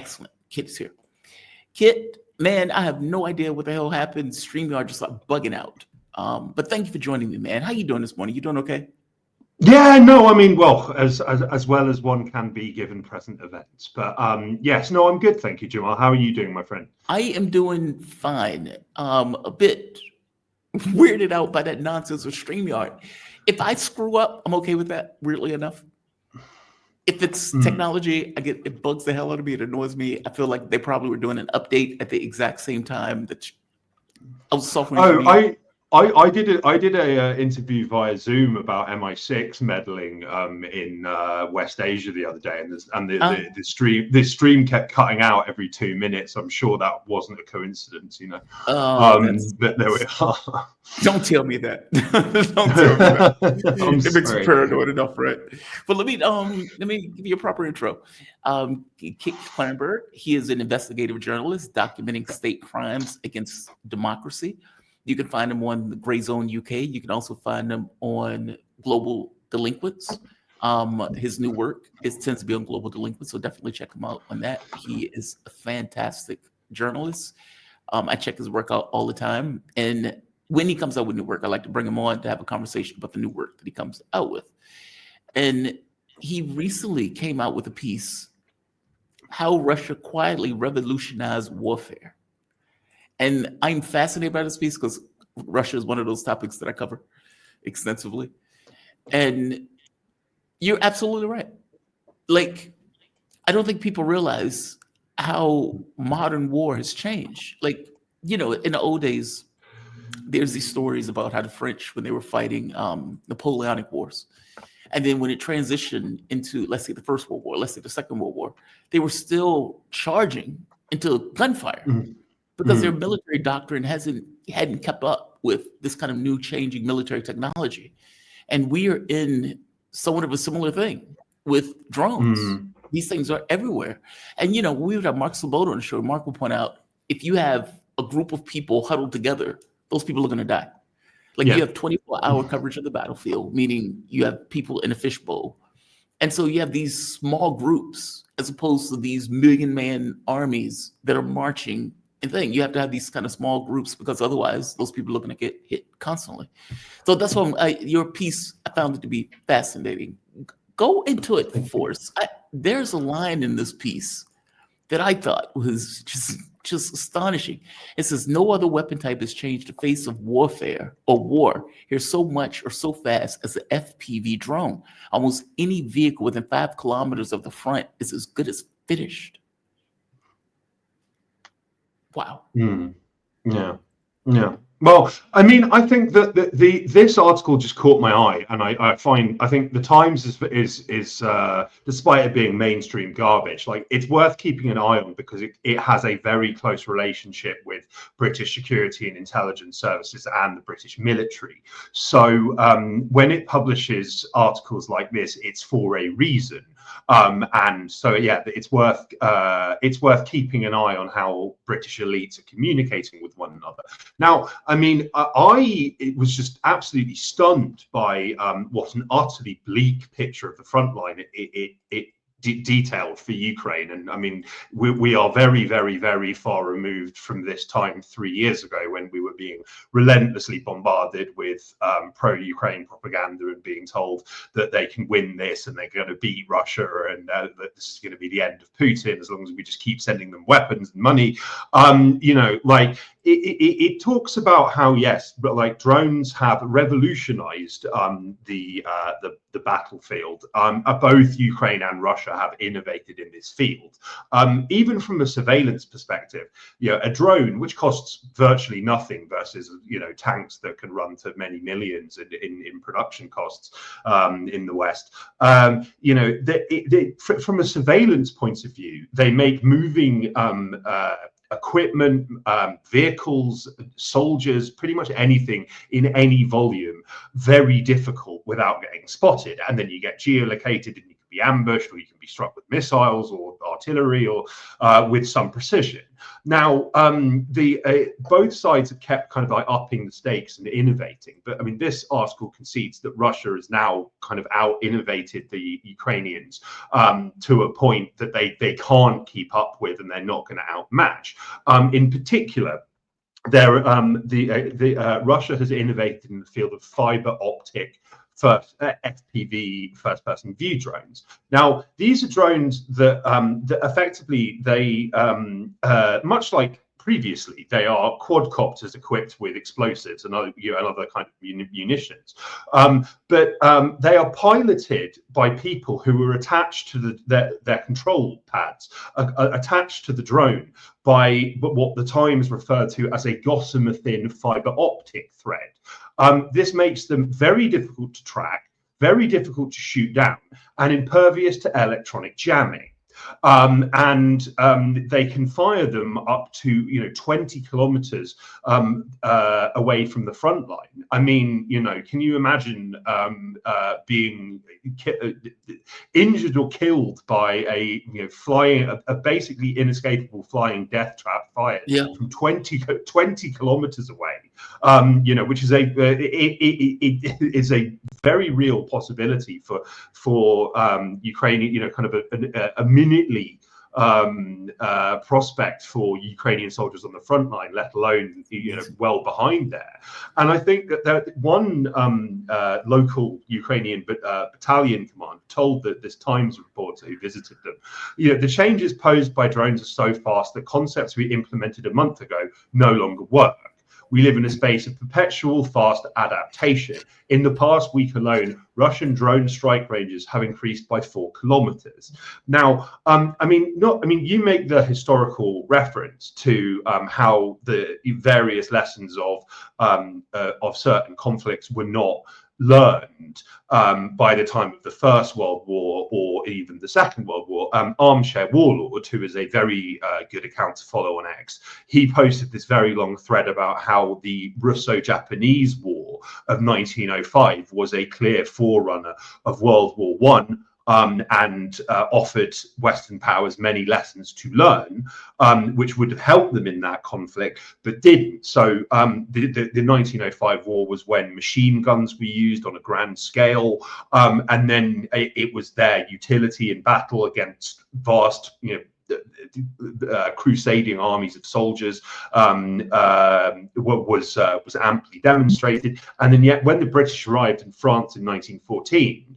Excellent. Kit's here. Kit, man, I have no idea what the hell happened. StreamYard just like bugging out. But thank you for joining me, man. How you doing this morning? You doing okay? Yeah, no, I mean, well, as well as one can be given present events. But yes, no, I'm good, thank you, Jamal. How are you doing, my friend? I am doing fine. A bit weirded out by that nonsense with StreamYard. If I screw up, I'm okay with that, weirdly enough. If it's technology, it bugs the hell out of me. It annoys me. I feel like they probably were doing an update at the exact same time that I was software engineer. I did a interview via Zoom about MI6 meddling in West Asia the other day, and the stream kept cutting out every 2 minutes. I'm sure that wasn't a coincidence, you know. But there we are. Don't tell me that. Don't tell me that. It makes me paranoid enough, right? But let me give you a proper intro. Klarenberg, he is an investigative journalist documenting state crimes against democracy. You can find him on the Gray Zone UK. You can also find him on Global Delinquents. His new work tends to be on Global Delinquents, so definitely check him out on that. He is a fantastic journalist. I check his work out all the time. And when he comes out with new work, I like to bring him on to have a conversation about the new work that he comes out with. And he recently came out with a piece, How Russia Quietly Revolutionized Warfare. And I'm fascinated by this piece because Russia is one of those topics that I cover extensively. And you're absolutely right. Like, I don't think people realize how modern war has changed. Like, you know, in the old days, there's these stories about how the French, when they were fighting Napoleonic Wars, and then when it transitioned into, let's say, the First World War, let's say the Second World War, they were still charging into gunfire. Because their military doctrine hadn't kept up with this kind of new changing military technology. And we are in somewhat of a similar thing with drones. These things are everywhere. And, you know, we would have Mark Sloboda on the show. Mark will point out, if you have a group of people huddled together, those people are going to die. Like you have 24-hour coverage of the battlefield, meaning you have people in a fishbowl. And so you have these small groups as opposed to these million-man armies that are marching. Thing. You have to have these kind of small groups because otherwise those people are going to get hit constantly. So that's why your piece, I found it to be fascinating. Go into it for us. There's a line in this piece that I thought was just astonishing. It says, no other weapon type has changed the face of warfare or war here so much or so fast as the FPV drone. Almost any vehicle within 5 kilometers of the front is as good as finished. Wow. Yeah. Well, I mean, I think that this article just caught my eye, and I think the Times is despite it being mainstream garbage, like it's worth keeping an eye on because it has a very close relationship with British security and intelligence services and the British military. So when it publishes articles like this, it's for a reason. And so, yeah, it's worth keeping an eye on how British elites are communicating with one another. Now, I mean, I was just absolutely stunned by what an utterly bleak picture of the front line it detailed for Ukraine. And I mean, we are very, very, very far removed from this time 3 years ago when we were being relentlessly bombarded with pro-Ukraine propaganda and being told that they can win this and they're going to beat Russia and that this is going to be the end of Putin as long as we just keep sending them weapons and money. You know, like it talks about how, yes, but like drones have revolutionized the battlefield. Both Ukraine and Russia have innovated in this field. Even from a surveillance perspective, you know, a drone which costs virtually nothing versus, you know, tanks that can run to many millions in production costs in the West. You know, from a surveillance point of view, they make moving equipment, vehicles, soldiers, pretty much anything in any volume, very difficult without getting spotted. And then you get geolocated and you can be ambushed, or you can be struck with missiles or artillery, or with some precision. Now, both sides have kept kind of like upping the stakes and innovating, but I mean, this article concedes that Russia has now kind of out-innovated the Ukrainians to a point that they can't keep up with, and they're not going to outmatch. In particular, Russia has innovated in the field of fiber optic FPV first-person view drones. Now, these are drones that effectively much like previously, they are quadcopters equipped with explosives and other kind of munitions, but they are piloted by people who are attached to their control pads, attached to the drone by what the Times referred to as a gossamer thin fiber optic thread. This makes them very difficult to track, very difficult to shoot down, and impervious to electronic jamming. They can fire them up to 20 kilometers away from the front line. I mean, can you imagine being injured or killed by a basically inescapable flying death trap fired from 20 kilometers away? Which is it is a very real possibility for Ukrainian, kind of a minutely prospect for Ukrainian soldiers on the front line, let alone well behind there. And I think that one local Ukrainian battalion commander told this Times reporter who visited them, the changes posed by drones are so fast that concepts we implemented a month ago no longer work. We live in a space of perpetual fast adaptation. In the past week alone, Russian drone strike ranges have increased by 4 kilometers. Now, you make the historical reference to how the various lessons of certain conflicts were not learned by the time of the First World War or even the Second World War. Armchair Warlord, who is a very good account to follow on X, he posted this very long thread about how the Russo-Japanese War of 1905 was a clear forerunner of World War One. And offered Western powers many lessons to learn, which would have helped them in that conflict, but didn't. So the 1905 war was when machine guns were used on a grand scale, and then it was their utility in battle against vast, crusading armies of soldiers was amply demonstrated. And then yet when the British arrived in France in 1914,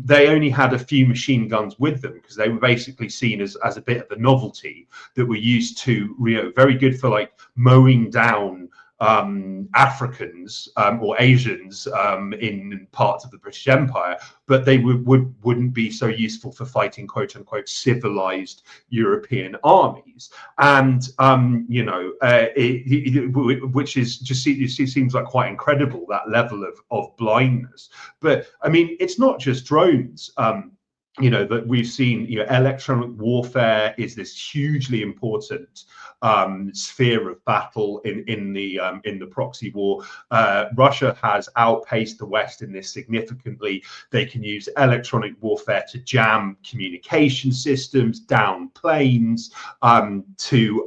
they only had a few machine guns with them because they were basically seen as a bit of a novelty that were used to, very good for like mowing down Africans or Asians in parts of the British Empire, but they wouldn't be so useful for fighting quote unquote civilized European armies. And which is just seems like quite incredible, that level of blindness. But I mean, it's not just drones. That we've seen, electronic warfare is this hugely important sphere of battle in the proxy war. Russia has outpaced the West in this significantly. They can use electronic warfare to jam communication systems, down planes, to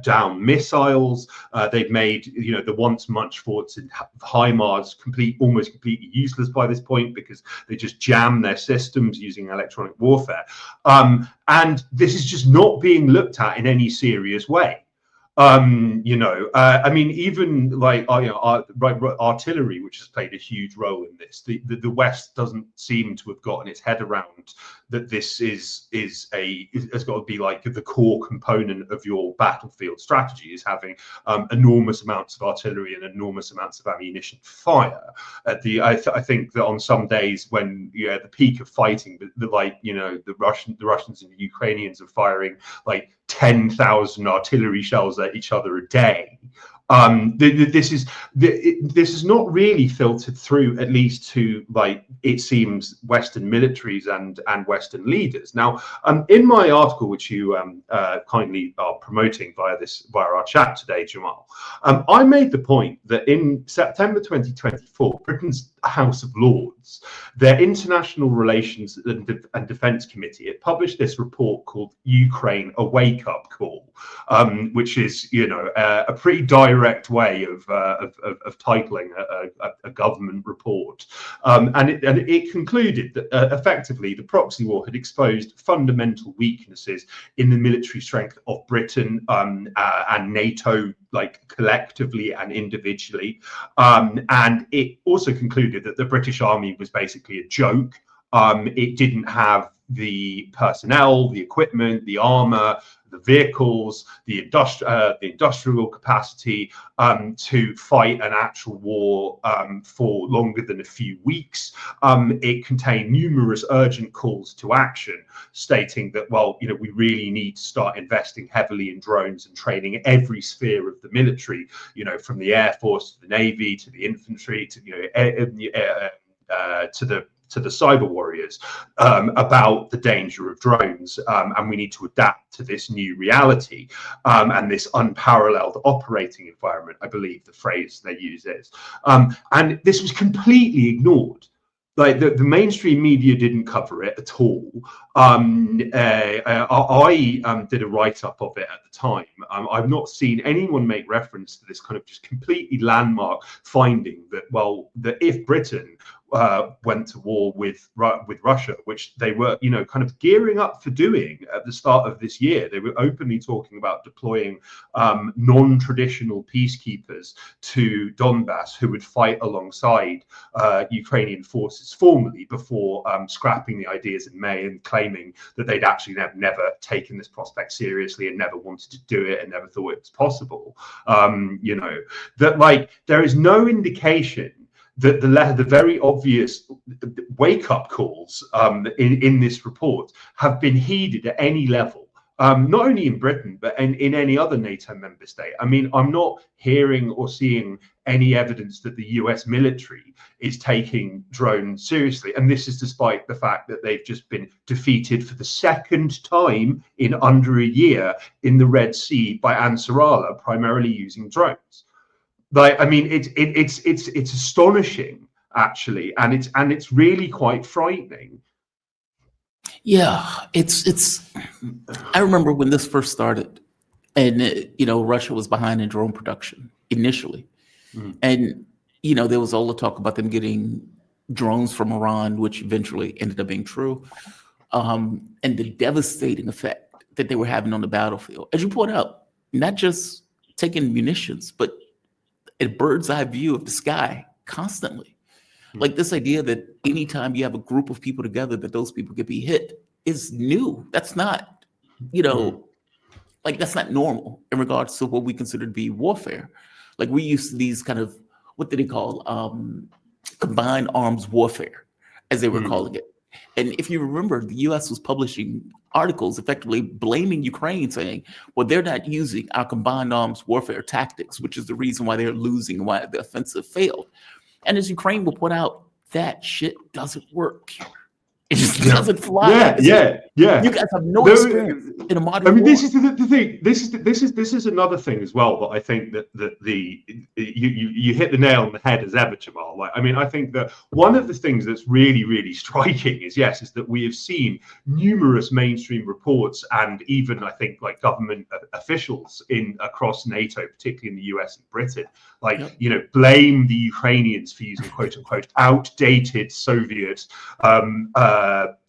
down missiles. They've made the once much forts in HIMARS almost completely useless by this point because they just jam their systems using electronic warfare, and this is just not being looked at in any serious way. Even like artillery, which has played a huge role in this, the West doesn't seem to have gotten its head around that this has got to be like the core component of your battlefield strategy, is having enormous amounts of artillery and enormous amounts of ammunition to fire. I think that on some days when at the peak of fighting, the Russians and the Ukrainians are firing like 10,000 artillery shells at each other a day. This is not really filtered through, at least to, like, it seems, Western militaries and Western leaders. Now, in my article, which you kindly are promoting via our chat today, Jamal, I made the point that in September 2024, Britain's House of Lords, their International Relations and Defence Committee, it published this report called "Ukraine: A Wake-Up Call," which is, a pretty direct way of titling a government report, and it concluded that effectively the proxy war had exposed fundamental weaknesses in the military strength of Britain and NATO, like collectively and individually, and it also concluded that the British Army was basically a joke. It didn't have the personnel, the equipment, the armor, the vehicles, the industrial capacity to fight an actual war for longer than a few weeks. It contained numerous urgent calls to action, stating that, well, we really need to start investing heavily in drones and training every sphere of the military, from the Air Force to the Navy to the infantry to to the cyber warriors about the danger of drones, and we need to adapt to this new reality and this unparalleled operating environment, I believe the phrase they use is. And this was completely ignored. Like the mainstream media didn't cover it at all. I did a write-up of it at the time. I've not seen anyone make reference to this kind of just completely landmark finding that, well, that if Britain went to war with Russia, which they were, kind of gearing up for doing at the start of this year. They were openly talking about deploying non-traditional peacekeepers to Donbass who would fight alongside Ukrainian forces formally before scrapping the ideas in May and claiming that they'd actually never taken this prospect seriously and never wanted to do it and never thought it was possible. That, like, there is no indication that the very obvious wake-up calls in this report have been heeded at any level, not only in Britain, but in any other NATO member state. I mean, I'm not hearing or seeing any evidence that the US military is taking drones seriously. And this is despite the fact that they've just been defeated for the second time in under a year in the Red Sea by Ansarallah, primarily using drones. Like, I mean, it's astonishing, actually, and it's really quite frightening. Yeah, it's. I remember when this first started, and Russia was behind in drone production initially, and there was all the talk about them getting drones from Iran, which eventually ended up being true, and the devastating effect that they were having on the battlefield. As you point out, not just taking munitions, but a bird's eye view of the sky constantly. Like this idea that anytime you have a group of people together, that those people could be hit is new. That's not, that's not normal in regards to what we consider to be warfare. Like we used to these kind of, what did they call, combined arms warfare, as they were calling it. And if you remember, the US was publishing articles effectively blaming Ukraine, saying, well, they're not using our combined arms warfare tactics, which is the reason why they're losing, why the offensive failed. And as Ukraine will point out, that shit doesn't work here. It just doesn't fly. Yeah. You guys have no experience in a modern war. This is the thing. This is another thing as well that I think that you hit the nail on the head as ever, Jamal. Like, I mean, I think that one of the things that's really, really striking is that we have seen numerous mainstream reports and even, I think, like government officials across NATO, particularly in the US and Britain, blame the Ukrainians for using quote unquote outdated Soviet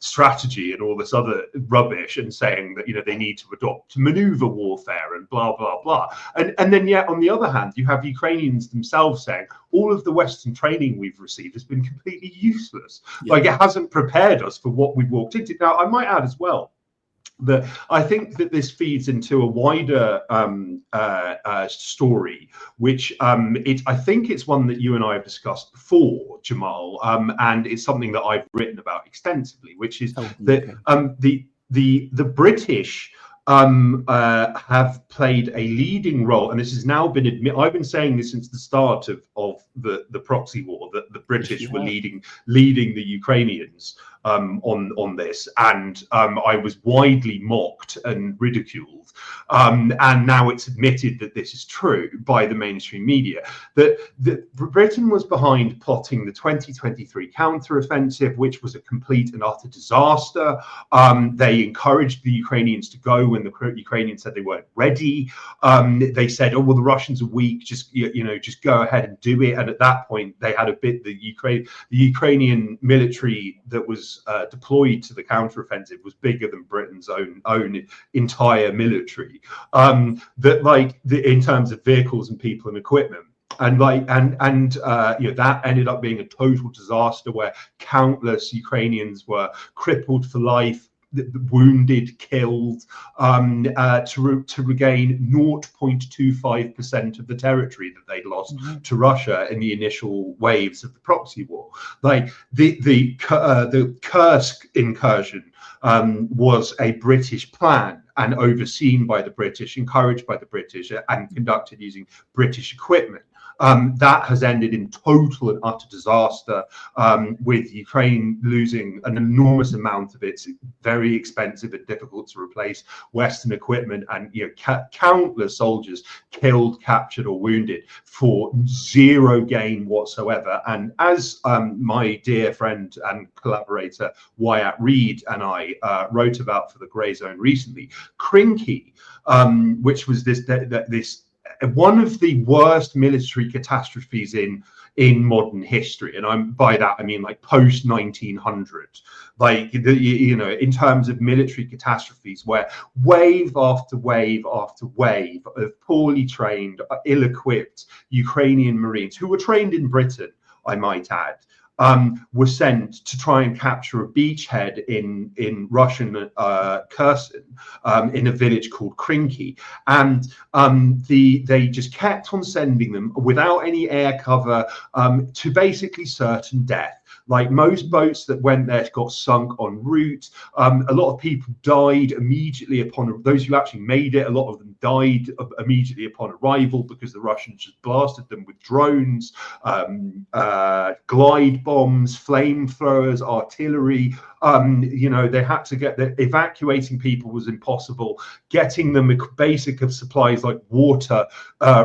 strategy and all this other rubbish, and saying that they need to adopt maneuver warfare and blah blah blah. And then yet on the other hand, you have Ukrainians themselves saying all of the Western training we've received has been completely useless. Like it hasn't prepared us for what we walked into. Now I might add as well that I think that this feeds into a wider story, which I think it's one that you and I have discussed before, Jamal, and it's something that I've written about extensively, which is that the British have played a leading role, and this has now been admitted. I've been saying this since the start of the proxy war, that the British were leading the Ukrainians on this, and I was widely mocked and ridiculed. And now it's admitted that this is true by the mainstream media, that Britain was behind plotting the 2023 counteroffensive, which was a complete and utter disaster. They encouraged the Ukrainians to go when the Ukrainians said they weren't ready. They said, oh, well, the Russians are weak, just go ahead and do it. And at that point, they had the Ukrainian military that was deployed to the counteroffensive was bigger than Britain's own entire military, in terms of vehicles and people and equipment. And that ended up being a total disaster where countless Ukrainians were crippled for life, wounded, killed, to regain 0.25% of the territory that they'd lost to Russia in the initial waves of the proxy war. Like the Kursk incursion was a British plan and overseen by the British, encouraged by the British, and conducted using British equipment. That has ended in total and utter disaster, with Ukraine losing an enormous amount of its very expensive and difficult to replace Western equipment, and countless soldiers killed, captured, or wounded for zero gain whatsoever. And as my dear friend and collaborator Wyatt Reed and I wrote about for the Grey Zone recently, Krinky, which was this one of the worst military catastrophes in modern history, and by that I mean like post 1900, in terms of military catastrophes, where wave after wave after wave of poorly trained, ill-equipped Ukrainian Marines, who were trained in Britain, I might add, were sent to try and capture a beachhead in Russian Kherson, in a village called Krinky, and they just kept on sending them without any air cover, to basically certain death. Like most boats that went there got sunk en route. A lot of people died immediately upon, those who actually made it, a lot of them died immediately upon arrival because the Russians just blasted them with drones, glide bombs, flamethrowers, artillery. They had to evacuating people was impossible. Getting them basic of supplies like water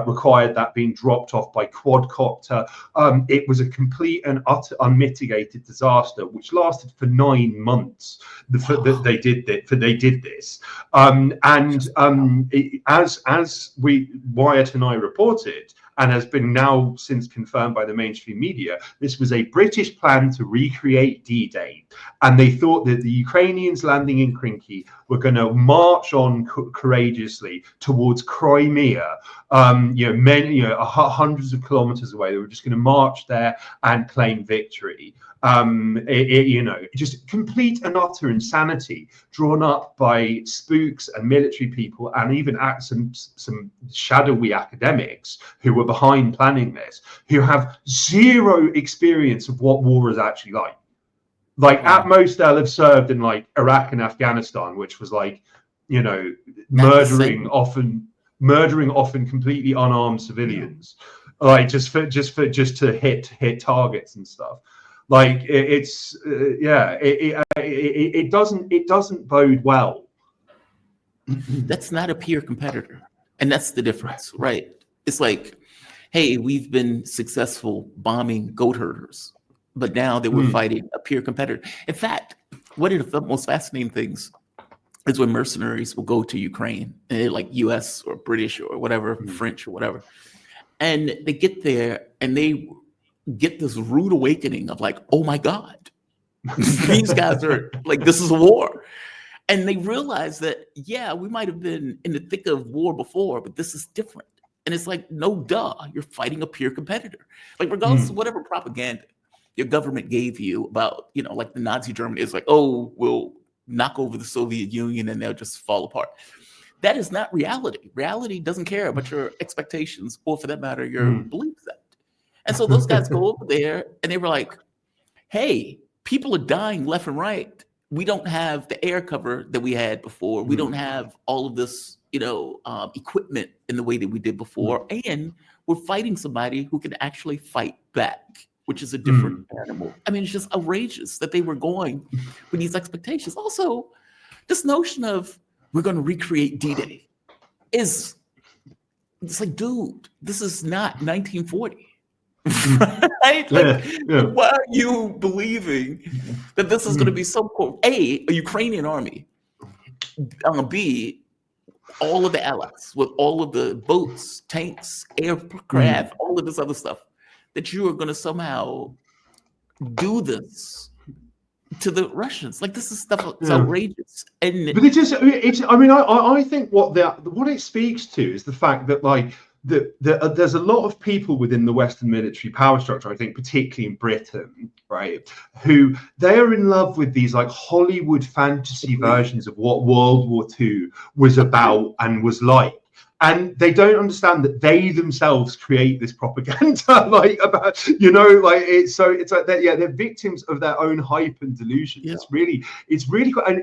required that being dropped off by quadcopter. It was a complete and utter unmitigated disaster, which lasted for 9 months. They did this, as Wyatt and I reported, and has been now since confirmed by the mainstream media, this was a British plan to recreate D-Day. And they thought that the Ukrainians landing in Krinky were going to march on courageously towards Crimea, hundreds of kilometers away. They were just going to march there and claim victory. Just complete and utter insanity drawn up by spooks and military people, and even some shadowy academics who were behind planning this, who have zero experience of what war is actually like. At most, they'll have served in like Iraq and Afghanistan, which was murdering often completely unarmed civilians, just to hit targets and stuff. It doesn't bode well. That's not a peer competitor, and that's the difference, right? It's like, hey, we've been successful bombing goat herders, but now that we're fighting a peer competitor. In fact, one of the most fascinating things is when mercenaries will go to Ukraine, and they're like US or British or whatever, French or whatever, and they get there and they get this rude awakening of like, oh my God, these guys are like, this is a war. And they realize that, yeah, we might have been in the thick of war before, but this is different. And it's like, no, duh, you're fighting a peer competitor. Like, regardless of whatever propaganda your government gave you about, like the Nazi Germany, is like, oh, we'll knock over the Soviet Union and they'll just fall apart. That is not reality. Reality doesn't care about your expectations, or for that matter, your belief set. And so those guys go over there and they were like, hey, people are dying left and right. we don't have the air cover that we had before. We don't have all of this, equipment in the way that we did before. And we're fighting somebody who can actually fight back, which is a different animal. I mean, it's just outrageous that they were going with these expectations. Also, this notion of we're going to recreate D-Day it's like, dude, this is not 1940. Right? Like, why are you believing that this is going to be so cool? A Ukrainian army, B, all of the allies with all of the boats, tanks, aircraft, all of this other stuff, that you are going to somehow do this to the Russians. Like, this is stuff that's outrageous. And but I think what it speaks to is the fact that, like, there's a lot of people within the Western military power structure, I think, particularly in Britain, right, who they are in love with these like Hollywood fantasy versions of what World War II was about and was like. And they don't understand that they themselves create this propaganda, like, about, like, it's like that. Yeah, they're victims of their own hype and delusion. Yeah. It's really, and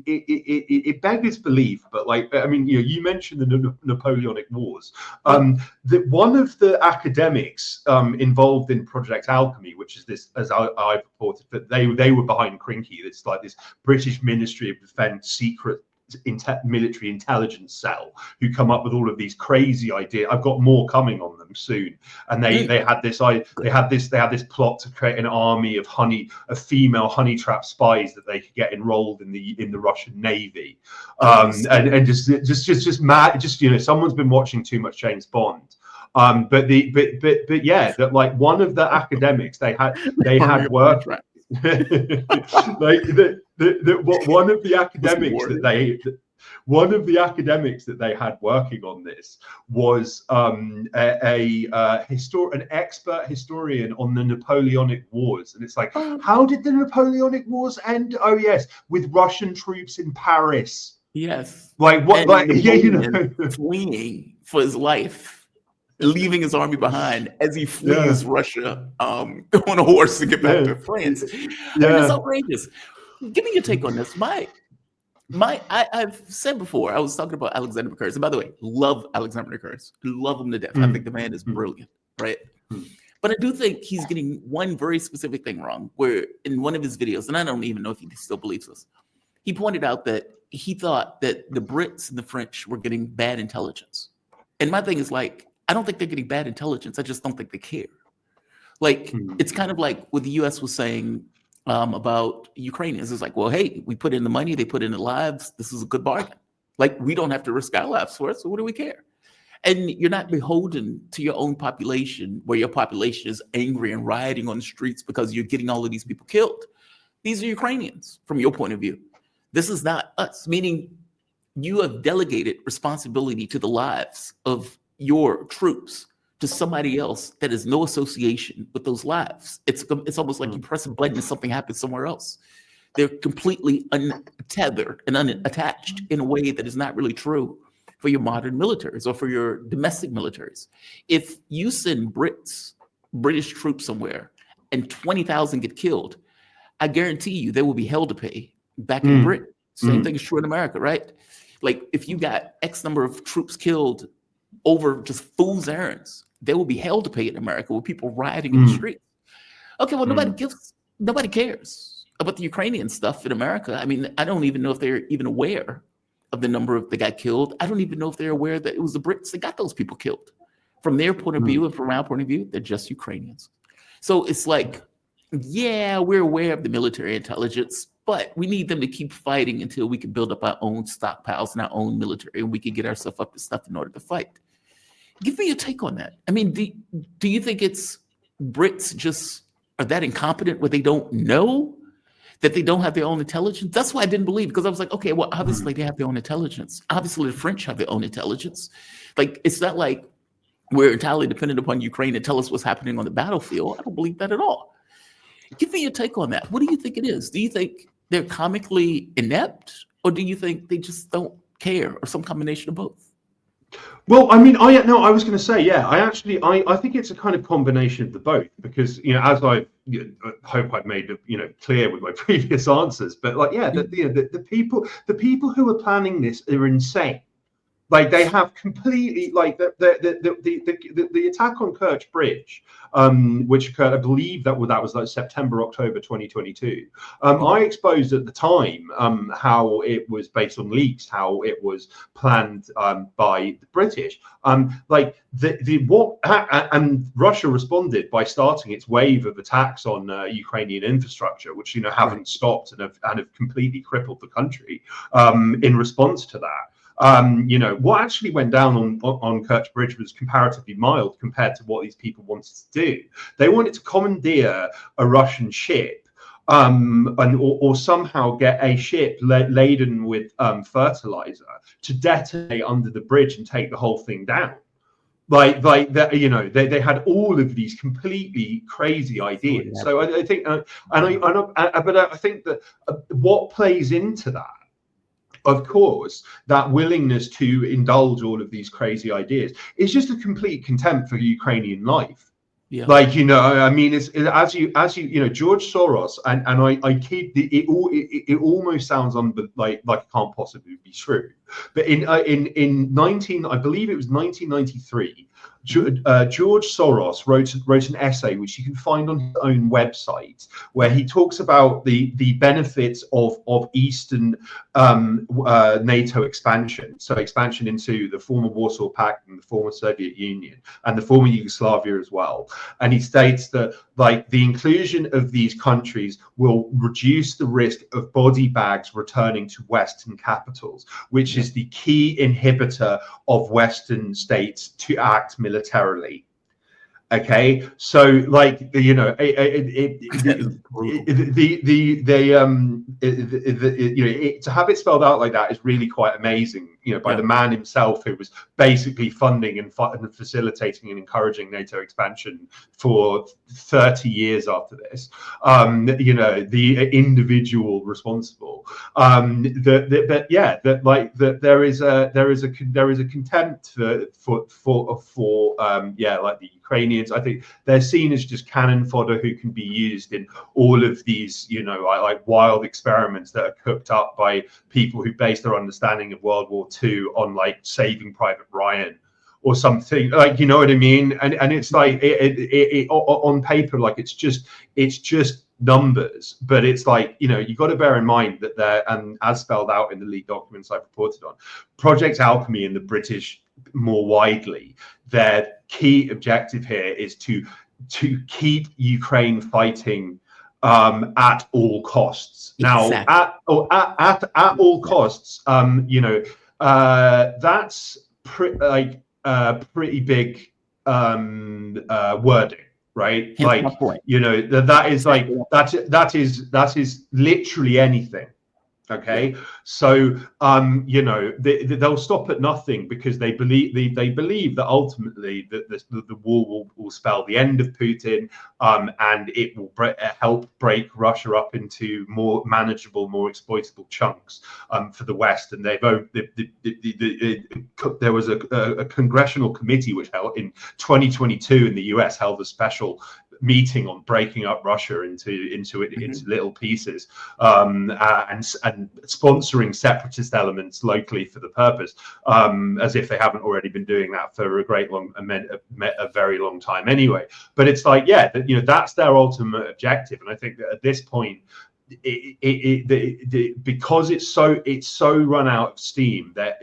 it beggars belief. But, like, I mean, you mentioned the Napoleonic Wars. That one of the academics involved in Project Alchemy, which is this, as I reported, that they were behind Crinky. It's like this British Ministry of Defence secret military intelligence cell who come up with all of these crazy ideas. I've got more coming on them soon. And they had this plot to create an army of female honey trap spies that they could get enrolled in the Russian Navy. And just mad. Someone's been watching too much James Bond. But yeah, that, like, one of the academics they had work. Like one of the academics that they had working on this was an expert historian on the Napoleonic Wars, and it's like, how did the Napoleonic Wars end? Oh yes, with Russian troops in Paris. Yes, like what? And fleeing for his life. Leaving his army behind as he flees Russia on a horse to get back to France. I mean, it's outrageous. Give me your take on this. I've said before, I was talking about Alexander McCurry. And by the way, love Alexander McCurry. Love him to death. I think the man is brilliant, right? But I do think he's getting one very specific thing wrong, where in one of his videos, and I don't even know if he still believes this, he pointed out that he thought that the Brits and the French were getting bad intelligence. And my thing is, like, I don't think they're getting bad intelligence. I just don't think they care. Like, it's kind of like what the U.S. was saying about Ukrainians. It's like, well, hey, we put in the money, they put in the lives. This is a good bargain. Like, we don't have to risk our lives for it, so what do we care? And you're not beholden to your own population, where your population is angry and rioting on the streets because you're getting all of these people killed. These are Ukrainians, from your point of view. This is not us, meaning you have delegated responsibility to the lives of your troops to somebody else that has no association with those lives. It's almost like you press a button and something happens somewhere else. They're completely untethered and unattached in a way that is not really true for your modern militaries or for your domestic militaries. If you send British troops somewhere and 20,000 get killed, I guarantee you there will be hell to pay back in Britain. Same thing is true in America, right? Like, if you got X number of troops killed over just fool's errands, there will be hell to pay in America with people rioting in the streets. Okay, well, nobody cares about the Ukrainian stuff in America. I mean, I don't even know if they're even aware of the number that got killed. I don't even know if they're aware that it was the Brits that got those people killed. From their point of view and from our point of view, they're just Ukrainians. So it's like, yeah, we're aware of the military intelligence, but we need them to keep fighting until we can build up our own stockpiles and our own military, and we can get ourselves up to stuff in order to fight. Give me your take on that. I mean, do you think it's Brits just are that incompetent where they don't know that they don't have their own intelligence? That's why I didn't believe, because I was like, okay, well, obviously they have their own intelligence. Obviously the French have their own intelligence. Like, it's not like we're entirely dependent upon Ukraine to tell us what's happening on the battlefield. I don't believe that at all. Give me your take on that. What do you think it is? Do you think they're comically inept, or do you think they just don't care, or some combination of both? Well, I mean, I was going to say, yeah, I think it's a kind of combination of the both, because as I hope I've made clear with my previous answers, but like, yeah, the people who are planning this are insane. Like, they have completely, like, the attack on Kerch Bridge, which occurred, I believe that was like September, October 2022. I exposed at the time how it was based on leaks, how it was planned by the British. Like and Russia responded by starting its wave of attacks on Ukrainian infrastructure, which haven't stopped and have completely crippled the country in response to that. What actually went down on Kerch Bridge was comparatively mild compared to what these people wanted to do. They wanted to commandeer a Russian ship, or somehow get a ship laden with fertilizer to detonate under the bridge and take the whole thing down. Like that, they had all of these completely crazy ideas. So I think, but I think that what plays into that, of course, that willingness to indulge all of these crazy ideas is just a complete contempt for Ukrainian life. Yeah. Like, I mean, it's as you George Soros, and I keep it almost sounds like it can't possibly be true, but in I believe it was 1993, George Soros wrote an essay which you can find on his own website, where he talks about the benefits of Eastern NATO expansion, so expansion into the former Warsaw Pact and the former Soviet Union and the former Yugoslavia as well. And he states that, like, the inclusion of these countries will reduce the risk of body bags returning to Western capitals, which is the key inhibitor of Western states to act militarily. Okay, so like to have it spelled out like that is really quite amazing, by the man himself, who was basically funding and facilitating and encouraging NATO expansion for 30 years after this. The individual responsible. There is a contempt for like the Ukrainians. I think they're seen as just cannon fodder who can be used in all of these, like wild experiments that are cooked up by people who base their understanding of World War II on like Saving Private Ryan or something, like, you know what I mean? And it's like it on paper, like it's just numbers, but it's like, you got to bear in mind that they're, and as spelled out in the leaked documents I've reported on, Project Alchemy and the British more widely, their key objective here is to keep Ukraine fighting at all costs. Now, at all costs, that's pretty big wording, right? Like, that is literally anything. Okay, so they'll stop at nothing, because they believe that ultimately the war will spell the end of Putin, and it will help break Russia up into more manageable, more exploitable chunks for the West. And there was a congressional committee which held in 2022 in the US, held a special meeting on breaking up Russia into little pieces, and sponsoring separatist elements locally for the purpose, as if they haven't already been doing that for a very long time anyway. But it's like, that's their ultimate objective. And I think that at this point, because it's so run out of steam that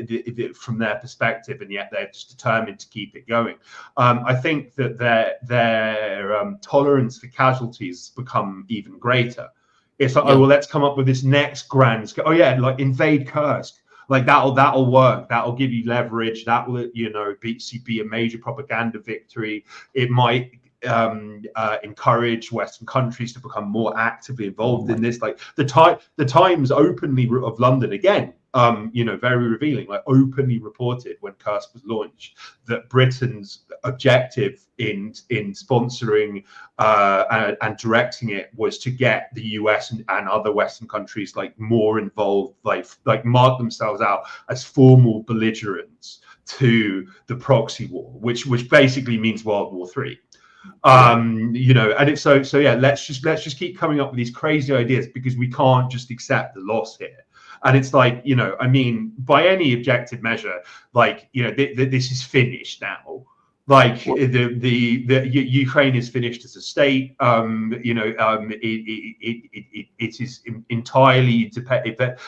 from their perspective, and yet they're just determined to keep it going. I think that their tolerance for casualties has become even greater. It's like, let's come up with this next grand, like invade Kursk. Like that'll work. That'll give you leverage. That will, be a major propaganda victory. It might encourage Western countries to become more actively involved in this. Like the Times openly of London again very revealing, like openly reported when Kursk was launched, that Britain's objective in sponsoring and directing it was to get the US and other Western countries like more involved, like mark themselves out as formal belligerents to the proxy war, which basically means World War III. And it's so yeah, let's just keep coming up with these crazy ideas, because we can't just accept the loss here. And it's like, I mean, by any objective measure, like, this is finished now. Like the Ukraine is finished as a state. It is entirely dependent.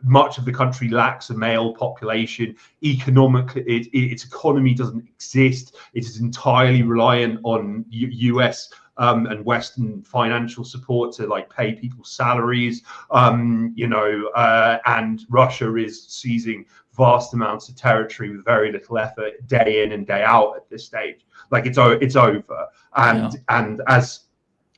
Much of the country lacks a male population. Economically, its economy doesn't exist. It is entirely reliant on US and Western financial support to like pay people's salaries. And Russia is seizing vast amounts of territory with very little effort, day in and day out at this stage. Like it's over. And as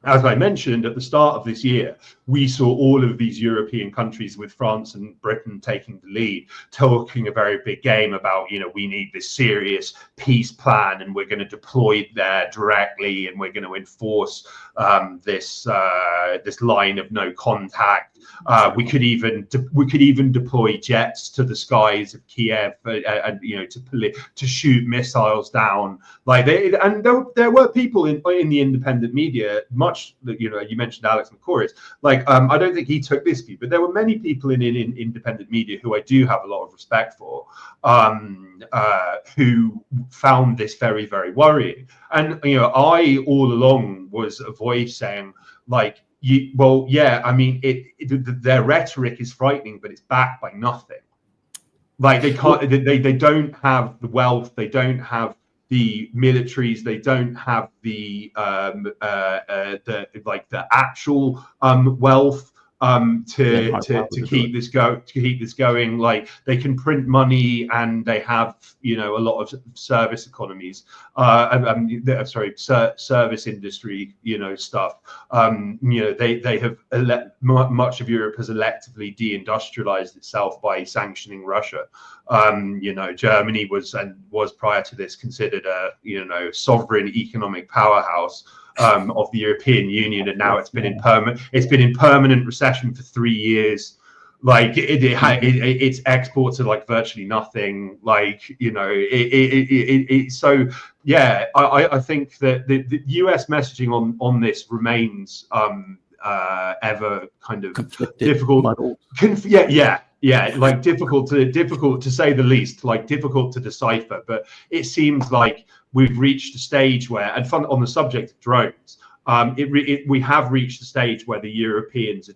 I mentioned at the start of this year, we saw all of these European countries, with France and Britain taking the lead, talking a very big game about, we need this serious peace plan, and we're going to deploy it there directly, and we're going to enforce this line of no contact. We could even deploy jets to the skies of Kiev, and to shoot missiles down. Like there were people in the independent media, much that you mentioned Alex Macoris. Like I don't think he took this view, but there were many people in independent media who I do have a lot of respect for, who found this very, very worrying. And I all along was a voice saying, like, I mean, their rhetoric is frightening, but it's backed by nothing. Like they can't, they don't have the wealth, they don't have the militaries, they don't have the actual wealth to keep this going. Like they can print money, and they have a lot of service economies, service industry stuff. They have much of Europe has electively deindustrialized itself by sanctioning Russia. Germany was prior to this considered a sovereign economic powerhouse of the European Union, and now it's been in permanent recession for 3 years. Like its exports are like virtually nothing. Like so yeah. I think that the US messaging on this remains ever kind of difficult. Like difficult to say the least. Like difficult to decipher. But it seems like we've reached a stage where, and on the subject of drones, we have reached a stage where the Europeans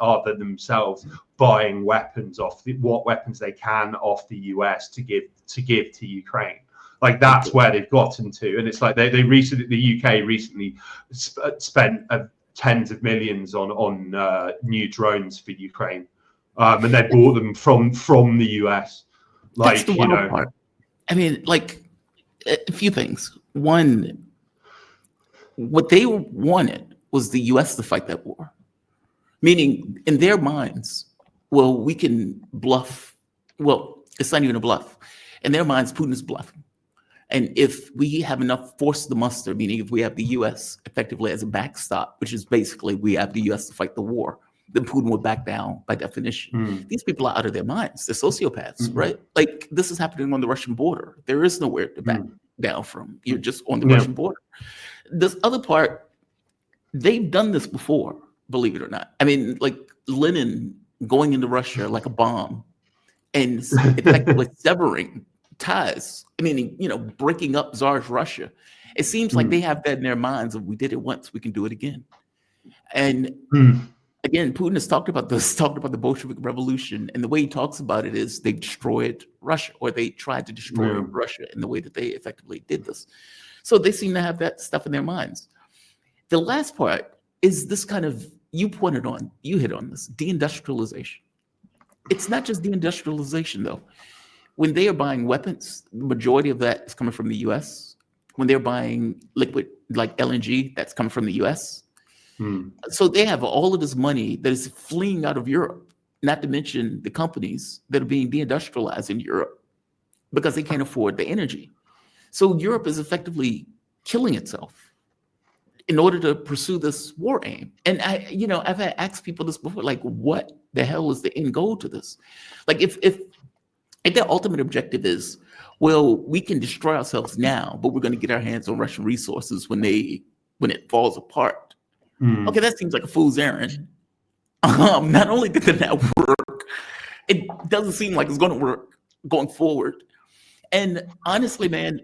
are themselves buying weapons what weapons they can off the US to give to Ukraine. Like that's where they've gotten to, and it's like the UK recently spent tens of millions on new drones for Ukraine, and they bought them from the US. Like that's the wild part. I mean, like a few things. One, what they wanted was the US to fight that war. Meaning, in their minds, well, we can bluff. Well, it's not even a bluff. In their minds, Putin is bluffing. And if we have enough force to muster, meaning if we have the US effectively as a backstop, which is basically we have the US to fight the war, then Putin would back down by definition. These people are out of their minds. They're sociopaths, right? Like this is happening on the Russian border. There is nowhere to back down from. You're just on the Russian border. This other part, they've done this before, believe it or not. I mean, like Lenin going into Russia like a bomb and effectively severing ties. I mean, breaking up Tsar's Russia. It seems like they have that in their minds of we did it once, we can do it again. And again, Putin has talked about the Bolshevik Revolution, and the way he talks about it is they destroyed Russia, or they tried to destroy Russia in the way that they effectively did this. So they seem to have that stuff in their minds. The last part is this kind of, you hit on this, deindustrialization. It's not just deindustrialization, though. When they are buying weapons, the majority of that is coming from the US. When they're buying liquid like LNG, that's coming from the US. So they have all of this money that is fleeing out of Europe not to mention the companies that are being deindustrialized in Europe because they can't afford the energy. So Europe is effectively killing itself in order to pursue this war aim. And I've had asked people this before, like, what the hell is the end goal to this? Like, if their ultimate objective is, well, we can destroy ourselves now, but we're going to get our hands on Russian resources when it falls apart. Okay, that seems like a fool's errand. Not only did that not work, it doesn't seem like it's going to work going forward. And honestly, man,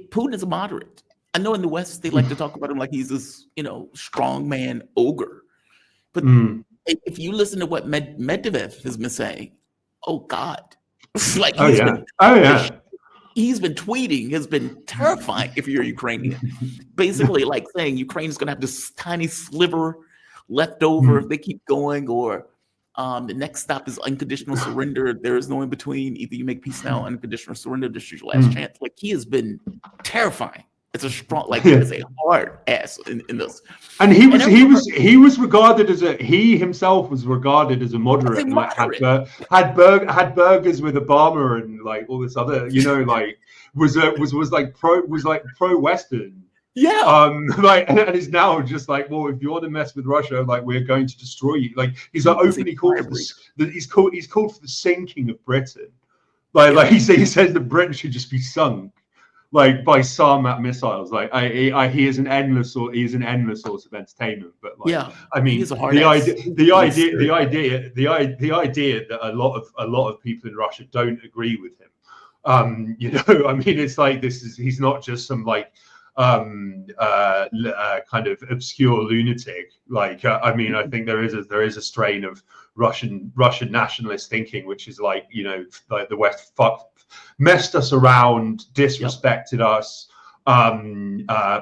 Putin is a moderate. I know in the West, they like to talk about him like he's this, strongman ogre. But if you listen to what Medvedev has been saying, oh God, like he's been tweeting, has been terrifying if you're Ukrainian. Basically, like saying Ukraine's going to have this tiny sliver left over if they keep going, or the next stop is unconditional surrender. There is no in between. Either you make peace now, unconditional surrender. This is your last chance. Like, he has been terrifying. It's a strong, like, it's a hard ass in this. And he was regarded as he himself was regarded as a moderate, and like had burgers with Obama and like all this other, like was pro Western. Yeah. And is now just like, well, if you want to mess with Russia, like, we're going to destroy you. Like, he's like openly called for he's called for the sinking of Britain. Like he says that Britain should just be sunk, like, by Sarmat missiles. Like, he is an endless source of entertainment. But like, I mean, the idea that a lot of people in Russia don't agree with him. I mean, it's like he's not just some like kind of obscure lunatic. Like, I mean, I think there is a strain of Russian nationalist thinking, which is like, like the West messed us around, disrespected us,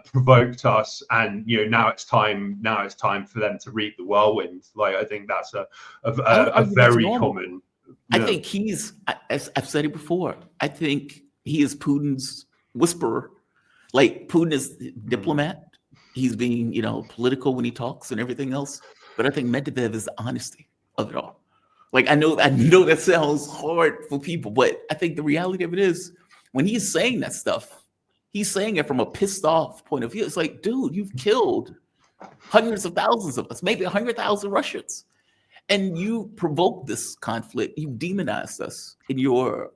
provoked us, and now it's time for them to reap the whirlwind. Like, I think that's a very common. I think as I've said it before, I think he is Putin's whisperer. Like, Putin is diplomat. He's being, political when he talks and everything else. But I think Medvedev is the honesty of it all. Like, I know that sounds hard for people, but I think the reality of it is, when he's saying that stuff, he's saying it from a pissed off point of view. It's like, dude, you've killed hundreds of thousands of us, maybe 100,000 Russians. And you provoked this conflict. You've demonized us in your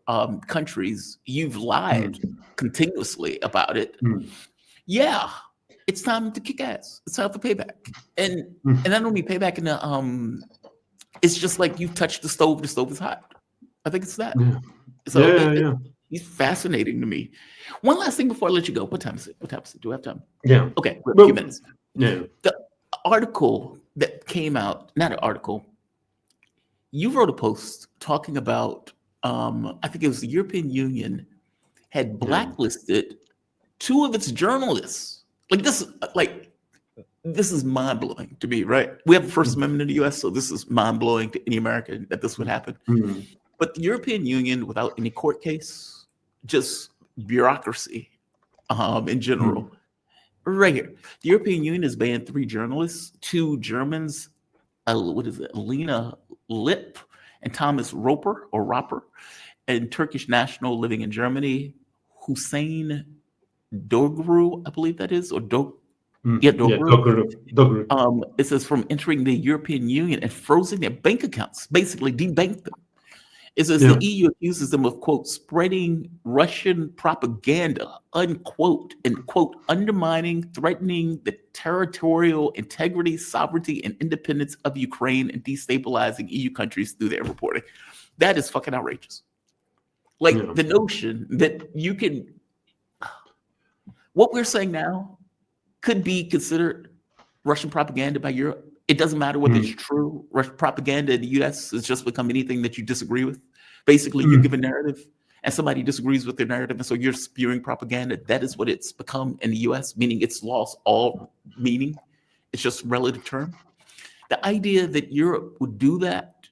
countries. You've lied continuously about it. Yeah, it's time to kick ass. It's time for payback. And I don't mean payback in the it's just like, you've touched the stove is hot. I think it's that. So he's fascinating to me. One last thing before I let you go. What time is it? Do I have time? Yeah. Okay, we have a few minutes. Yeah. The article that came out, not an article, you wrote a post talking about, I think it was the European Union had blacklisted 2 of its journalists. This is mind-blowing to me, right? We have a First Amendment in the US, so this is mind-blowing to any American that this would happen. But the European Union, without any court case, just bureaucracy in general. Right here. The European Union has banned 3 journalists, 2 Germans, Alina Lip and Thomas Roper, and Turkish national living in Germany, Hussein Dogru, I believe that is, or Dogru. It says from entering the European Union and frozen their bank accounts, basically debanked them. It says the EU accuses them of, quote, spreading Russian propaganda, unquote, and, quote, undermining, threatening the territorial integrity, sovereignty, and independence of Ukraine and destabilizing EU countries through their reporting. That is fucking outrageous. Like, the notion that you can, what we're saying now could be considered Russian propaganda by Europe. It doesn't matter whether it's true. Russian propaganda in the US has just become anything that you disagree with. Basically, you give a narrative and somebody disagrees with their narrative, and so you're spewing propaganda. That is what it's become in the US, meaning it's lost all meaning. It's just a relative term. The idea that Europe would do that,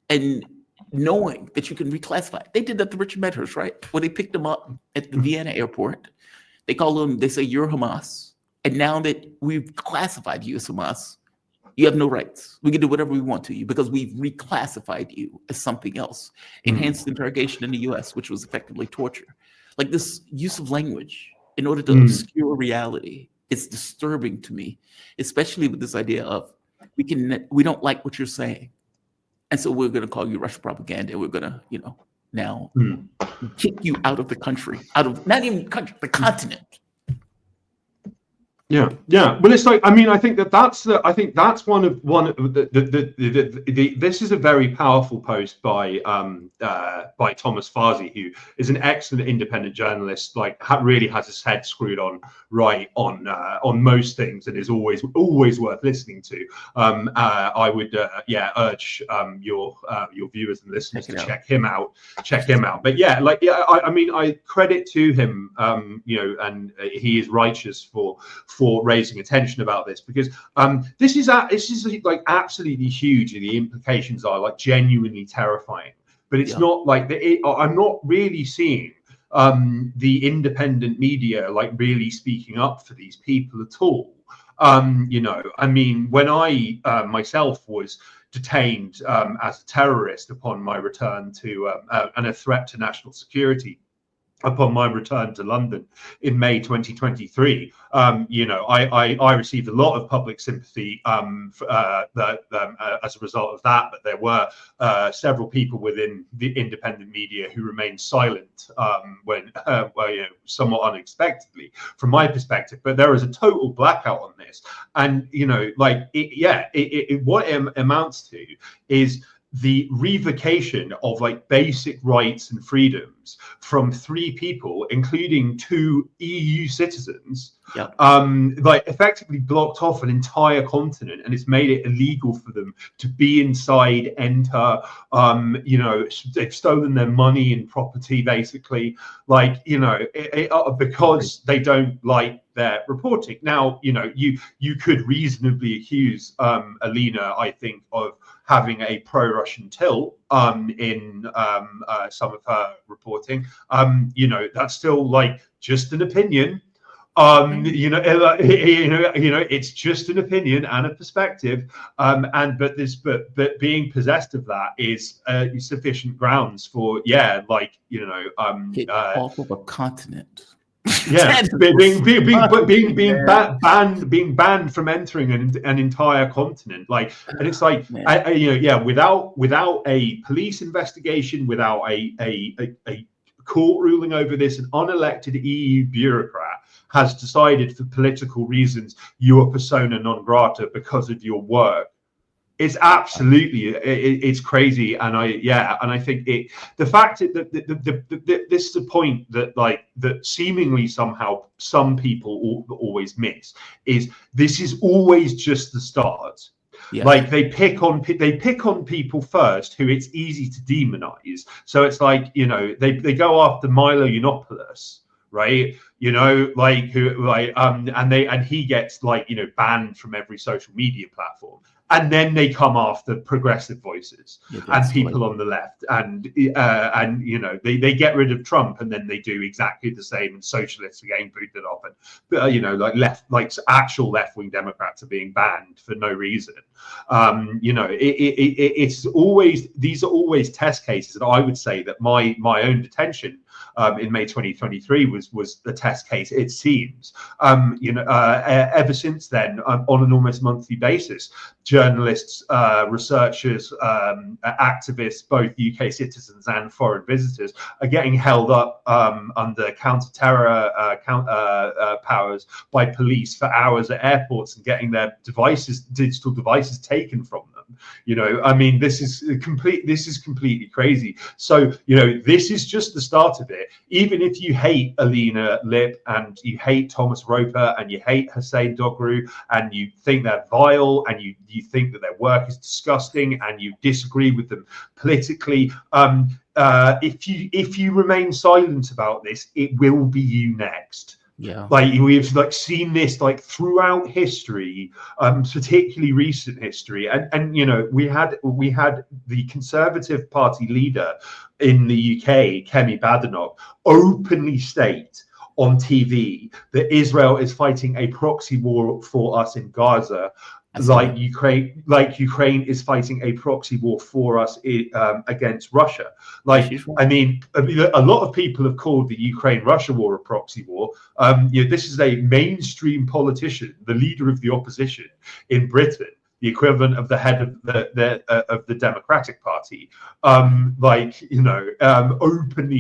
and knowing that you can reclassify. They did that to Richard Medhurst, right? When they picked him up at the Vienna airport, they say, you're Hamas. And now that we've classified you as Hamas, You have no rights. We can do whatever we want to you because we've reclassified you as something else. Enhanced interrogation in the US, which was effectively torture. Like this use of language in order to obscure reality, it's disturbing to me, especially with this idea of we don't like what you're saying. And so we're going to call you Russian propaganda. We're going to, now kick you out of the country, out of not even the country, the continent. Yeah. Well, it's like, I mean, I think that's one of the this is a very powerful post by Thomas Farsi, who is an excellent independent journalist, like really has his head screwed on right on most things, and is always worth listening to. I would urge your viewers and listeners to check him out. But I mean, I credit to him, and he is righteous for raising attention about this, because this is like absolutely huge, and the implications are like genuinely terrifying. But it's not like I'm not really seeing the independent media like really speaking up for these people at all. I mean, when I myself was detained as a terrorist upon my return to and a threat to national security upon my return to London in May 2023, I received a lot of public sympathy as a result of that. But there were several people within the independent media who remained silent when somewhat unexpectedly from my perspective. But there is a total blackout on this, and what it amounts to is the revocation of like basic rights and freedoms from 3 people, including 2 EU citizens, like effectively blocked off an entire continent, and it's made it illegal for them to be inside, enter. They've stolen their money and property, basically, because they don't like their reporting. Now, you could reasonably accuse Alina, I think, of having a pro-Russian tilt in some of her reporting. That's still like just an opinion. It's just an opinion and a perspective. But being possessed of that is sufficient grounds for off of a continent. Yeah, being banned from entering an entire continent, and it's like, without a police investigation, without a court ruling over this, an unelected EU bureaucrat has decided for political reasons you are persona non grata because of your work. It's absolutely, it's crazy, and I think the fact that this is a point that seemingly somehow some people always miss, is this is always just the start. Yeah. Like they pick on people first who it's easy to demonize. So it's like, they go after Milo Yiannopoulos, right? And he gets banned from every social media platform. And then they come after progressive voices and people on the left, and they get rid of Trump, and then they do exactly the same, and socialists are getting booted off, and actual left-wing Democrats are being banned for no reason. It's always, these are always test cases, and I would say that my own detention in May 2023 was the test case, it seems. Ever since then, on an almost monthly basis, journalists, researchers, activists, both UK citizens and foreign visitors, are getting held up under counter-terror powers by police for hours at airports, and getting their digital devices taken from them. This is completely crazy. So, this is just the start of it. Even if you hate Alina Lip, and you hate Thomas Roper, and you hate Hussein Dogru, and you think they're vile, and you think that their work is disgusting, and you disagree with them politically, if you remain silent about this, it will be you next. Yeah, we've seen this throughout history, particularly recent history, and we had the Conservative Party leader in the UK, Kemi Badenoch, openly state on TV that Israel is fighting a proxy war for us in Gaza, like Ukraine is fighting a proxy war for us against Russia. Like, I mean, a lot of people have called the Ukraine-Russia war a proxy war. This is a mainstream politician, the leader of the opposition in Britain, the equivalent of the head of the Democratic Party, openly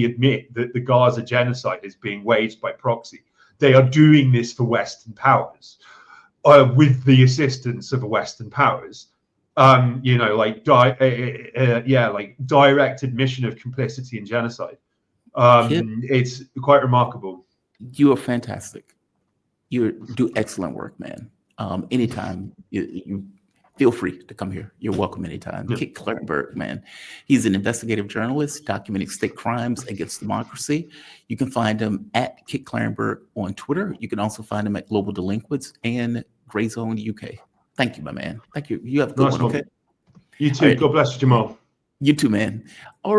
admit that the Gaza genocide is being waged by proxy. They are doing this for Western powers. With the assistance of the Western powers, direct admission of complicity in genocide. It's quite remarkable. You are fantastic. You do excellent work, man. Anytime you feel free to come here. You're welcome anytime. Yeah. Kit Klarenberg, man. He's an investigative journalist documenting state crimes against democracy. You can find him at Kit Klarenberg on Twitter. You can also find him at Global Delinquents and Grey Zone UK. Thank you, my man. Thank you. You have a good one, okay? You too. Right. God bless you, Jamal. You too, man. All right.